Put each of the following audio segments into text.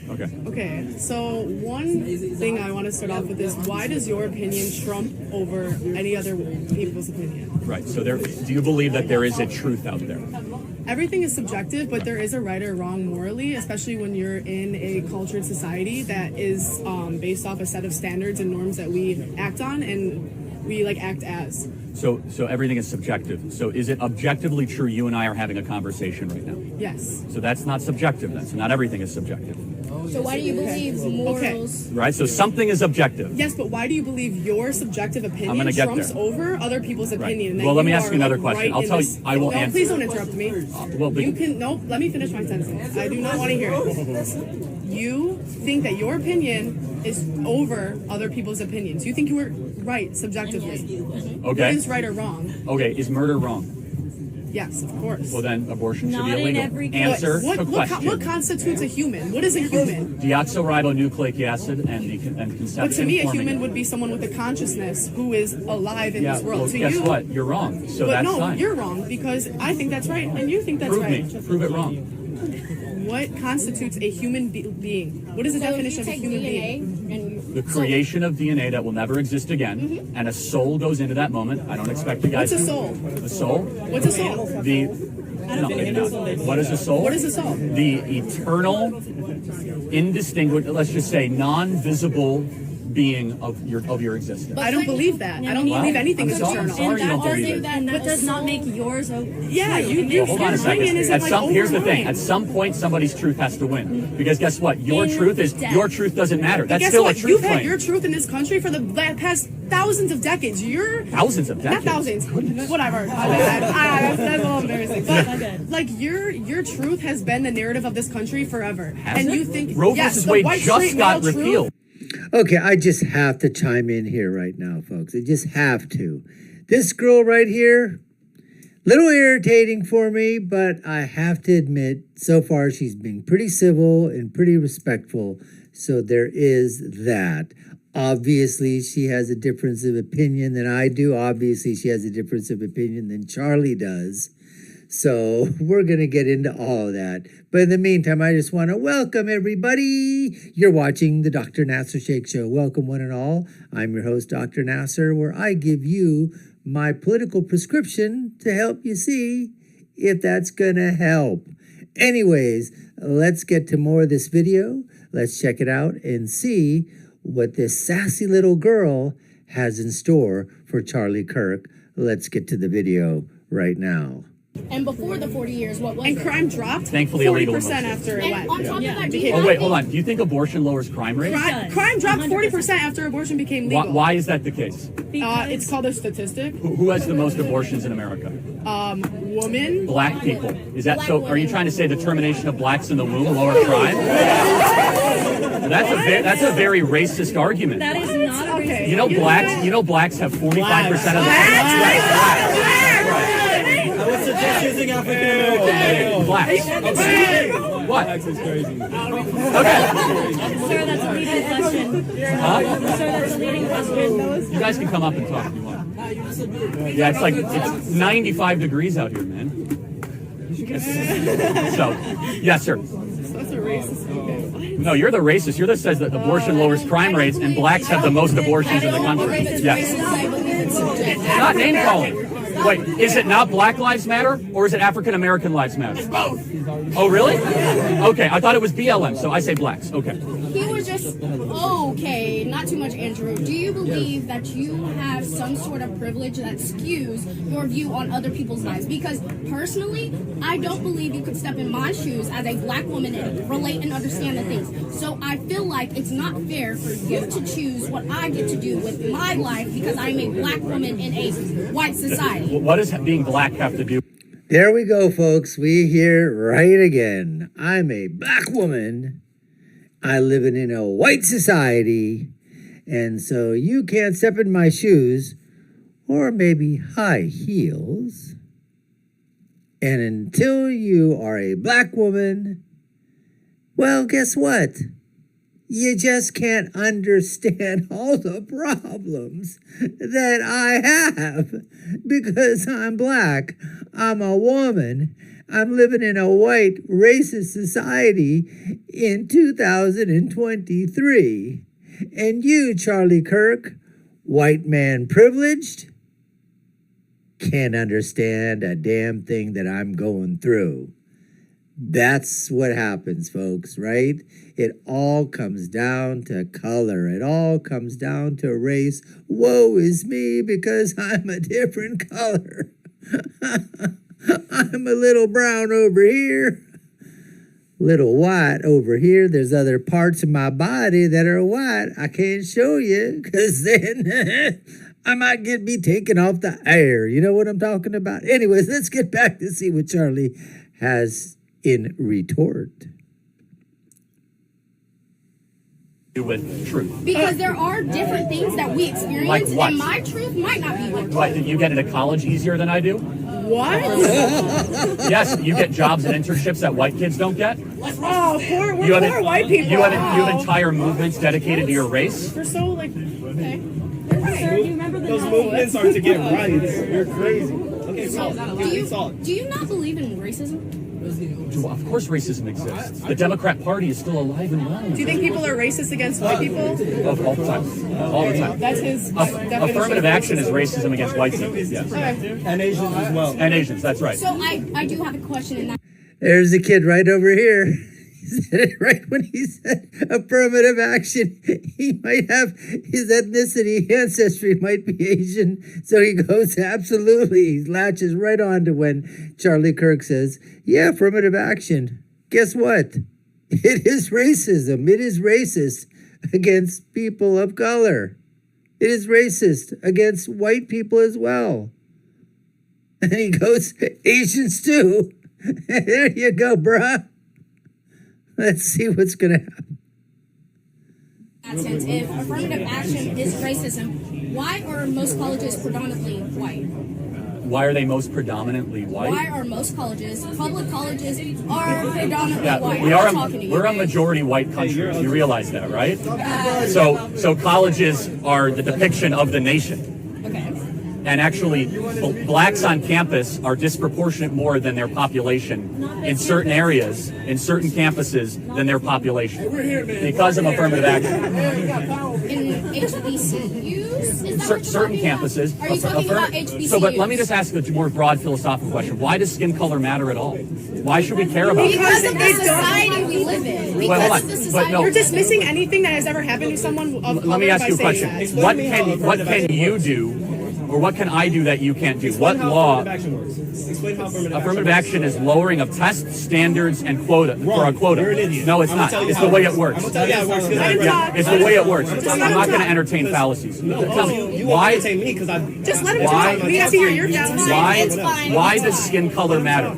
Okay. Okay, so one thing I want to start off with is, why does your opinion trump over any other people's opinion? Right. So do you believe that there is a truth out there? Everything is subjective, but there is a right or wrong morally, especially when you're in a cultured society that is based off a set of standards and norms that we act on and we act as. So everything is subjective. So is it objectively true you and I are having a conversation right now? Yes. So that's not subjective then. So not everything is subjective. So why do you believe morals? Okay. Right? So something is objective. Yes, but why do you believe your subjective I'm opinion gonna get trumps there. over other people's opinion? Right. Well, let me ask you another question. I'll tell you. I will answer. Please don't interrupt me. You can. No, let me finish my sentence. I do not want to hear it. You think that your opinion is over other people's opinions. You think you were right subjectively. Okay. What is right or wrong? Okay. Is murder wrong? Yes, of course. Well, then abortion should be Not in illegal. every case. Answer the question. What constitutes a human? What is a human? Deoxyribonucleic acid and conception. But to me, a forming human it. would be someone with a consciousness who is alive in this world. Well, To guess you, what? You're wrong. So but that's no, fine. you're wrong, because I think that's right and you think that's Prove right. me. Prove it wrong. What constitutes a human being? What is the definition of a human being? The creation of DNA that will never exist again, and a soul goes into that moment. I don't expect you guys. What's a soul? A soul? What's a soul? What is a soul? What is a soul? The eternal, indistinguishable, let's just say, non-visible being of your existence. I don't believe that. I don't believe anything is I'm eternal. sorry you don't believe it. That does not make yours okay. Yeah, your Hold on a opinion second. isn't Here's the over thing. mine. At some point, somebody's truth has to win. Because guess what? Your In truth doesn't matter. That's Guess still what? a truth You've had claim. your truth in this country for the past thousands of decades. Thousands of decades. Not thousands. Whatever. That's a little embarrassing. But your truth has been the narrative of this country forever. And you think Roe yes, versus the Wade white just straight got male repealed. Okay, I just have to chime in here right now, folks. I just have to. This girl right here, little irritating for me, but I have to admit, so far she's been pretty civil and pretty respectful. So there is that. Obviously, she has a difference of opinion than I do. Obviously, she has a difference of opinion than Charlie does. So we're going to get into all of that. But in the meantime, I just want to welcome everybody. You're watching the Dr. Nasir Shaikh Show. Welcome one and all. I'm your host, Dr. Nasir, where I give you my political prescription to help you see if that's going to help. Anyways, let's get to more of this video. Let's check it out and see what this sassy little girl has in store for Charlie Kirk. Let's get to the video right now. And before the 40 years, what was And it? crime dropped Thankfully, illegal 40% in most after it And went. on top of that, Oh, wait, hold on. Do you think abortion lowers crime rate? Crime dropped 40% after abortion became legal. Why is that the case? It's called a statistic. Who has the most abortions in America? Woman. Black people. Is that so? Are you trying to say the termination of blacks in the womb lower crime? That's a very racist argument. That is not a Okay. You know blacks have 45% of the I would suggest using African American. blacks. What? That's crazy. Okay. Sir, that's a leading question. Huh? Sir, that's a leading question. You guys can come up and talk if you want. Yeah, it's 95 degrees out here, man. So, yes, sir. That's a racist. Okay. No, you're the racist. You're the says that abortion lowers crime rates and blacks have the most abortions in the country. Yes. Not name calling. Wait, is it not Black Lives Matter or is it African American Lives Matter? Both. Oh, really? Okay, I thought it was BLM, so I say blacks. Okay. He was just, okay, not too much, Andrew. Do you believe that you have some sort of privilege that skews your view on other people's lives? Because personally, I don't believe you could step in my shoes as a black woman and relate and understand the things. So I feel like it's not fair for you to choose what I get to do with my life because I'm a black woman in a white society. What does being black have to do? There we go, folks. We hear right again. I'm a black woman. I live in a white society. And so you can't step in my shoes or maybe high heels. And until you are a black woman, well, guess what? You just can't understand all the problems that I have because I'm black. I'm a woman. I'm living in a white, racist society in 2023. And you, Charlie Kirk, white man privileged, can't understand a damn thing that I'm going through. That's what happens, folks, right? It all comes down to color. It all comes down to race. Woe is me because I'm a different color. I'm a little brown over here, little white over here. There's other parts of my body that are white. I can't show you because then I might be taken off the air. You know what I'm talking about? Anyways, let's get back to see what Charlie has in retort. With truth. Because there are different things that we experience, Like what? and my truth might not be what. What, did you get into college easier than I do? What? Yes, you get jobs and internships that white kids don't get. Oh, we're poor white people. You have entire movements dedicated to your race. We're so like. Okay. Sir, do you remember Those movements are to get riots. You're crazy. Okay, So, salt. do you not believe in racism? Of course racism exists. The Democrat Party is still alive and well. Do you think people are racist against white people? All the time. All the time. That's his definition. Affirmative action is racism against white people. Yes. Okay. And Asians as well. And Asians, that's right. So I do have a question in that. There's a kid right over here. He said it right when he said affirmative action. He might have his ethnicity, ancestry might be Asian. So he goes, absolutely. He latches right on to when Charlie Kirk says, yeah, affirmative action. Guess what? It is racism. It is racist against people of color. It is racist against white people as well. And he goes, Asians too. There you go, bruh. Let's see what's going to happen. That sense, if affirmative action is racism, why are most colleges predominantly white? Why are they most predominantly white? Why are most colleges, public colleges, are predominantly Yeah, white? we're a majority white country. You realize that, right? So colleges are the depiction of the nation. Okay. And actually, blacks on campus are disproportionate more than their population in certain areas, in certain campuses, than their population because of affirmative action. In HBCUs? Is that what Certain you're talking campuses. about? Are you talking about HBCUs? So, but let me just ask a more broad philosophical question. Why does skin color matter at all? Why should we care about it? Because of the society we live in. Well, hold Because on. of the But society. no. You're dismissing anything that has ever happened to someone of color Let me ask by you a saying question. that. What can you do, or what can I do that you can't do? What How law? affirmative action works. Explain how Affirmative action is lowering of test standards and quota for a quota. You're an idiot. No, it's I'm not. gonna tell you It's how the way it it works. I'm gonna tell you how it works. 'Cause I Yeah, it's the way it works. I'm not going to entertain fallacies. Tell me You why. won't entertain me because I. Just let him Why- talk. We have to hear your fallacies. It's fine. Why does skin color matter?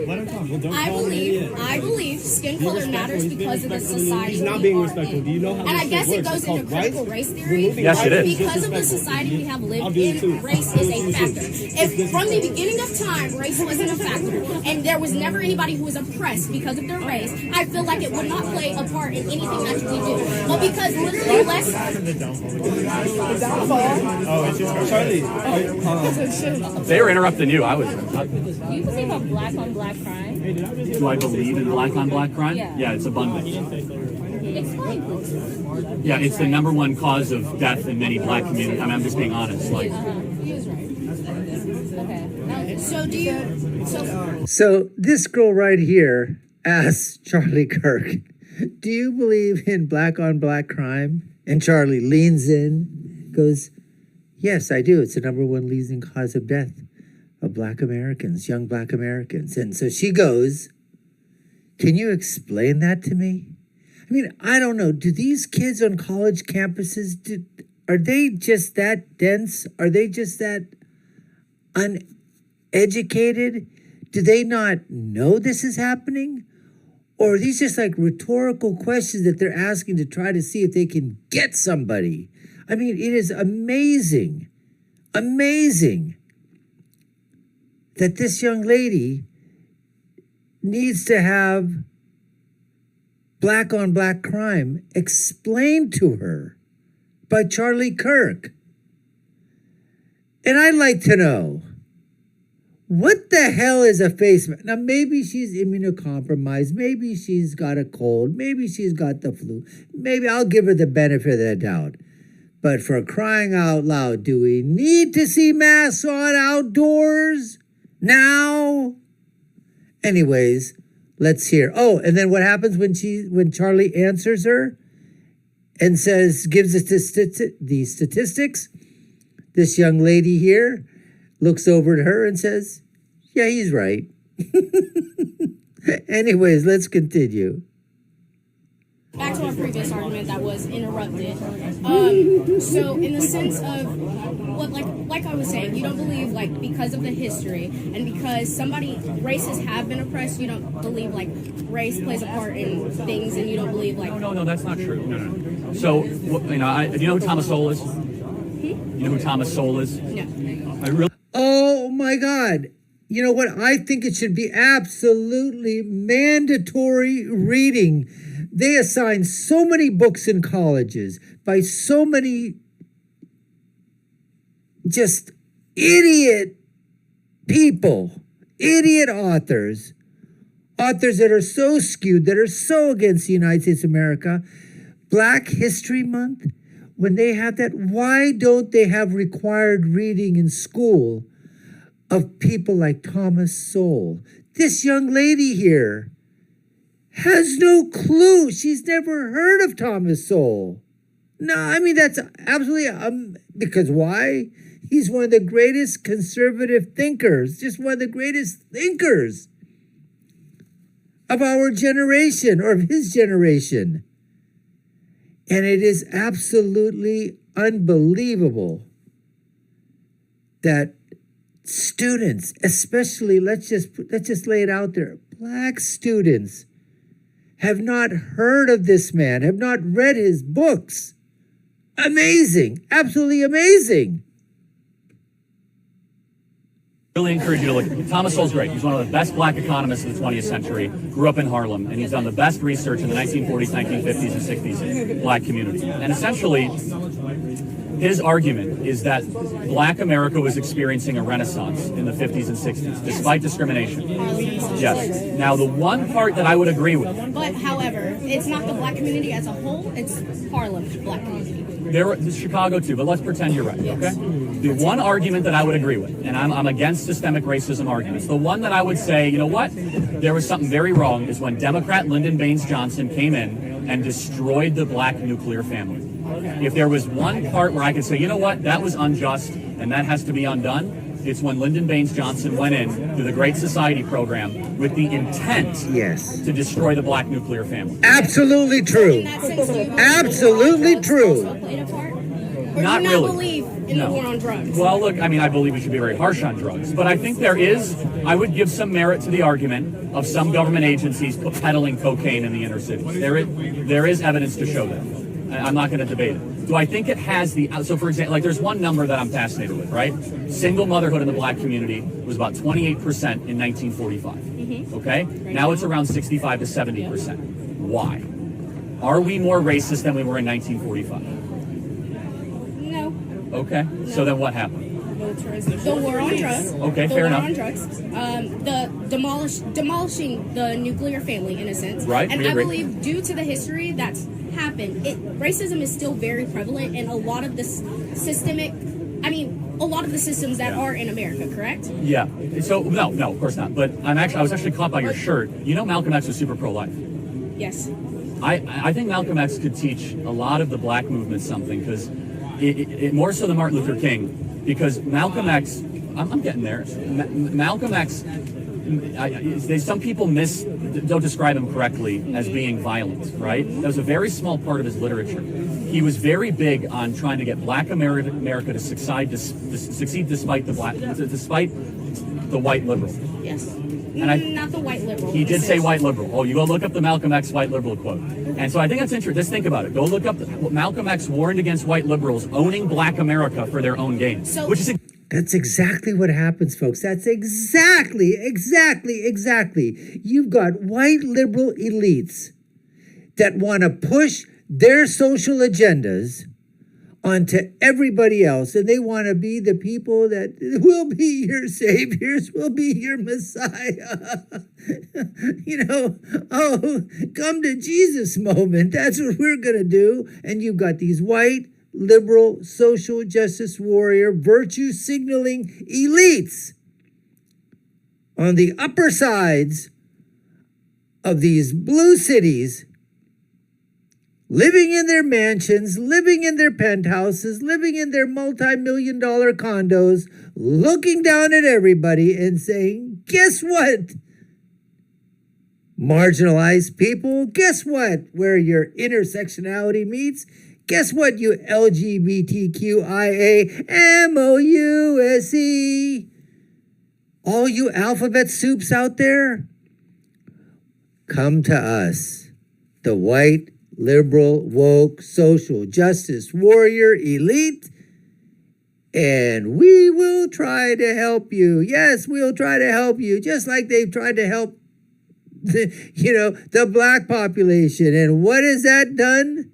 Let him talk. Well, don't I call him an idiot. believe skin Be color respectful. matters He's being because of the respectful. society He's not we being are respectful. in. Do you know how And I this guess works? it goes It's called into critical rights. race theory. Removing Yes, it rights is. Because of the disrespectful. society we have I'll lived do it too. in, race is a factor. If from the beginning of time race wasn't a factor, and there was never anybody who was oppressed because of their race, I feel like it would not play a part in anything that we do. But because literally less. Charlie. They were interrupting you. I was. Do you believe in black on black crime? Do I believe in black on black crime? Yeah. It's abundant. Explain, please. Yeah, it's the number one cause of death in many black communities. I mean, I'm just being honest. Like, He was right. Okay. So do you? So So this girl right here asks Charlie Kirk, do you believe in black on black crime? And Charlie leans in, goes, yes, I do. It's the number one leading cause of death of black Americans, young black Americans. And so she goes, can you explain that to me? I mean, I don't know. Do these kids on college campuses, are they just that dense? Are they just that uneducated? Do they not know this is happening? Or are these just like rhetorical questions that they're asking to try to see if they can get somebody? I mean, it is amazing that this young lady needs to have black on black crime explained to her by Charlie Kirk. And I'd like to know, What the hell is a face mask? Now, maybe she's immunocompromised. Maybe she's got a cold. Maybe she's got the flu. Maybe I'll give her the benefit of the doubt. But for crying out loud, do we need to see masks on outdoors now? Anyways, let's hear. Oh, and then what happens when Charlie answers her and gives us the statistics? This young lady here looks over at her and says, yeah, he's right. Anyways, let's continue. Back to our previous argument that was interrupted. So in the sense of what, like I was saying, you don't believe like because of the history and because races have been oppressed, you don't believe like race plays a part in things, and you don't believe like No, that's not true. No. So do you know who Thomas Sowell is? You know who Thomas Sowell is? no. Oh my God. You know what? I think it should be absolutely mandatory reading. They assign so many books in colleges by so many just idiot people, idiot authors that are so skewed, that are so against the United States of America. Black History Month, when they have that, why don't they have required reading in school of people like Thomas Sowell? This young lady here has no clue. She's never heard of Thomas Sowell. No, I mean, that's absolutely, because why? He's one of the greatest conservative thinkers, just one of the greatest thinkers of our generation, or of his generation. And it is absolutely unbelievable that students, especially, let's just lay it out there, Black students have not heard of this man, have not read his books. Amazing, absolutely amazing. Really encourage you to look. Thomas Sowell's great. He's one of the best black economists of the 20th century. Grew up in Harlem, and he's done the best research in the 1940s, 1950s, and 60s black community. And essentially, his argument is that black America was experiencing a renaissance in the 50s and 60s, despite discrimination. Yes. Now, the one part that I would agree with. But however, it's not the black community as a whole, it's Harlem's black community. There's Chicago too, but let's pretend you're right, okay? The one argument that I would agree with, and I'm against systemic racism arguments, the one that I would say, you know what, there was something very wrong, is when Democrat Lyndon Baines Johnson came in and destroyed the black nuclear family. If there was one part where I could say, you know what, that was unjust and that has to be undone, it's when Lyndon Baines Johnson went in to the Great Society program with the intent to destroy the black nuclear family. Absolutely true. In that sense, do you believe Absolutely drugs true. also played a part? Or Not do you not really. believe in the war on drugs? Well, look, I mean, I believe we should be very harsh on drugs, but I think I would give some merit to the argument of some government agencies peddling cocaine in the inner cities. There is evidence to show that. I'm not going to debate it. Do I think it has so for example, like there's one number that I'm fascinated with, right? Single motherhood in the black community was about 28% in 1945, okay? Now it's around 65 to 70%. Why? Are we more racist than we were in 1945? No. Okay, so then what happened? The war on drugs. Okay, fair enough. The war on drugs. The demolishing the nuclear family, in a sense. Right, And we I agree. believe due to the history that's happened, racism is still very prevalent in a lot of the a lot of the systems that are in America, correct? Yeah. So no, of course not. But I was actually caught by your shirt. You know, Malcolm X was super pro-life. Yes. I think Malcolm X could teach a lot of the black movement something, because it more so than Martin Luther King, because Malcolm X, I'm getting there. Malcolm X, some people don't describe him correctly as being violent, right? That was a very small part of his literature. He was very big on trying to get black America to succeed despite the white liberal. Yes. And not the white liberal. He did say white liberal. Oh, you go look up the Malcolm X white liberal quote. And so I think that's interesting. Just think about it. Go look up Malcolm X warned against white liberals owning black America for their own gain. That's exactly what happens, folks. That's exactly. You've got white liberal elites that want to push their social agendas onto everybody else, and they want to be the people that will be your saviors, will be your Messiah. Oh, come to Jesus moment. That's what we're going to do. And you've got these white, liberal, social justice warrior, virtue signaling elites on the upper sides of these blue cities, living in their mansions, living in their penthouses, living in their multi-million-dollar condos, looking down at everybody and saying, guess what? Marginalized people, guess what? Where your intersectionality meets, guess what, you LGBTQIA MOUSE? All you alphabet soups out there, come to us, the white, liberal, woke, social justice warrior elite, and we will try to help you. Yes, we'll try to help you, just like they've tried to help the black population. And what has that done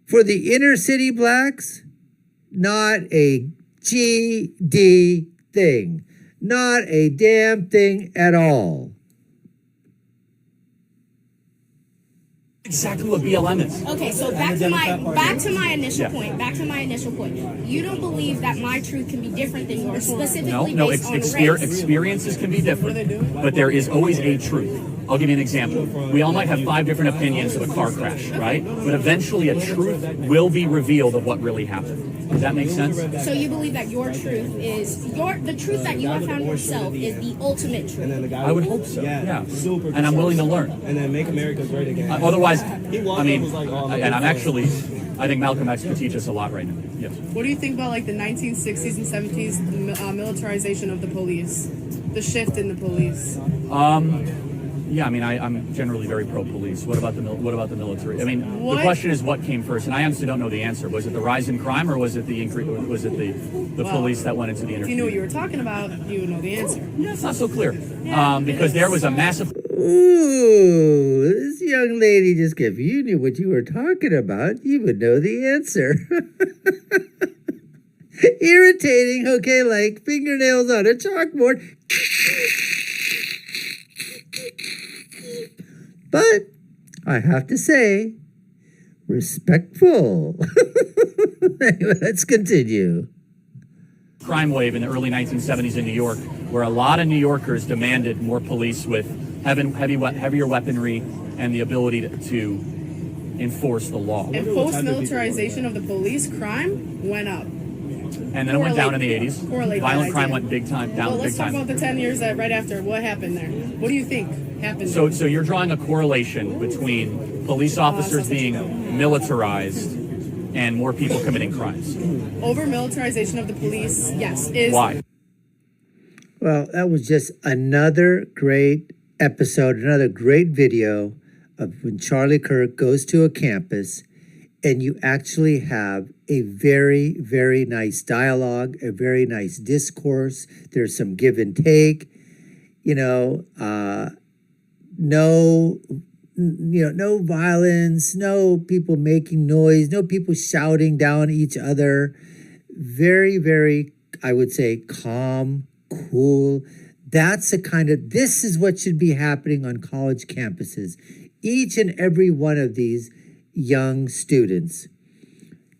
for the inner city blacks? Not a GD thing. Not a damn thing at all. Exactly what BLM is. Okay, so back to my initial point. Back to my initial point. You don't believe that my truth can be different than yours, specifically based on race. Experiences can be different, but there is always a truth. I'll give you an example. We all might have 5 different opinions of a car crash, right? But eventually a truth will be revealed of what really happened. Does that make sense? So you believe that your truth is the truth that you have found yourself is the ultimate truth. I would hope so. Yeah. And I'm willing to learn. And then make America great again. Otherwise, I think Malcolm X could teach us a lot right now. Yes. What do you think about like the 1960s and 70s militarization of the police, the shift in the police? Yeah, I'm generally very pro-police. What about the military? The question is what came first, and I honestly don't know the answer. Was it the rise in crime, or was it the increase? Was it the police that went into the inner? If you knew what you were talking about, you would know the answer. Yeah, it's not so clear because there was a massive. Ooh, this young lady just gave you knew what you were talking about, you would know the answer. Irritating, okay, like fingernails on a chalkboard. But I have to say, respectful. Anyway, let's continue. Crime wave in the early 1970s in New York, where a lot of New Yorkers demanded more police with heavier weaponry and the ability to enforce the law. And post-militarization of the police, crime went up. And then it went down in the 80s. Violent crime went big time down. Well, let's talk about the 10 years that right after. What happened there? What do you think happened? So you're drawing a correlation between police officers being militarized and more people committing crimes. Over militarization of the police, yes. Why? Well, that was just another great episode, another great video of when Charlie Kirk goes to a campus and you actually have a very, very nice dialogue, a very nice discourse. There's some give and take, no violence, no people making noise, no people shouting down each other. Very, very, I would say, calm, cool. That's this is what should be happening on college campuses. Each and every one of these young students,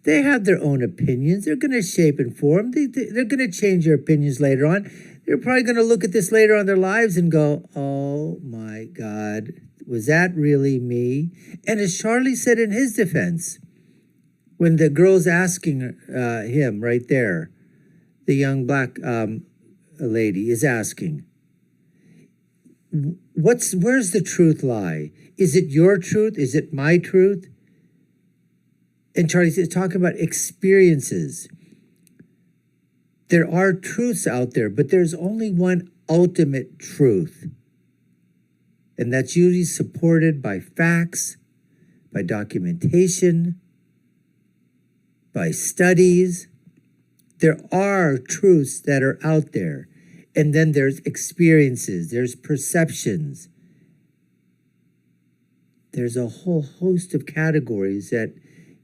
they have their own opinions. They're going to shape and form. They're going to change their opinions later on. They're probably going to look at this later on in their lives and go, oh my God, was that really me? And as Charlie said in his defense, when the girl's asking him right there, the young black lady is asking, where's the truth lie? Is it your truth? Is it my truth? And Charlie's talking about experiences. There are truths out there, but there's only one ultimate truth. And that's usually supported by facts, by documentation, by studies. There are truths that are out there. And then there's experiences, there's perceptions. There's a whole host of categories that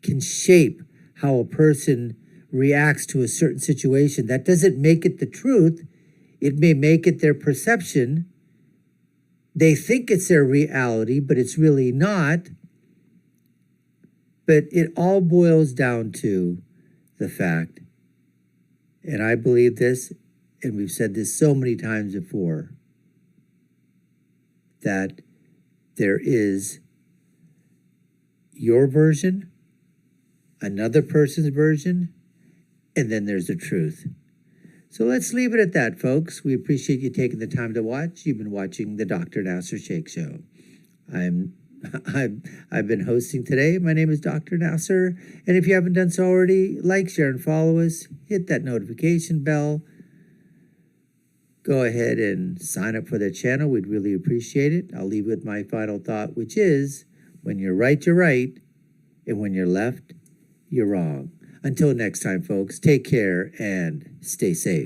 can shape how a person reacts to a certain situation. That doesn't make it the truth. It may make it their perception. They think it's their reality, but it's really not. But it all boils down to the fact, and I believe this, and we've said this so many times before, that there is your version, another person's version, and then there's the truth. So let's leave it at that, folks. We appreciate you taking the time to watch. You've been watching the Dr. Nasir Shaikh Show. I've been hosting today. My name is Dr. Nasir. And if you haven't done so already, like, share, and follow us. Hit that notification bell. Go ahead and sign up for the channel. We'd really appreciate it. I'll leave with my final thought, which is, when you're right, you're right. And when you're left, you're wrong. Until next time, folks, take care and stay safe.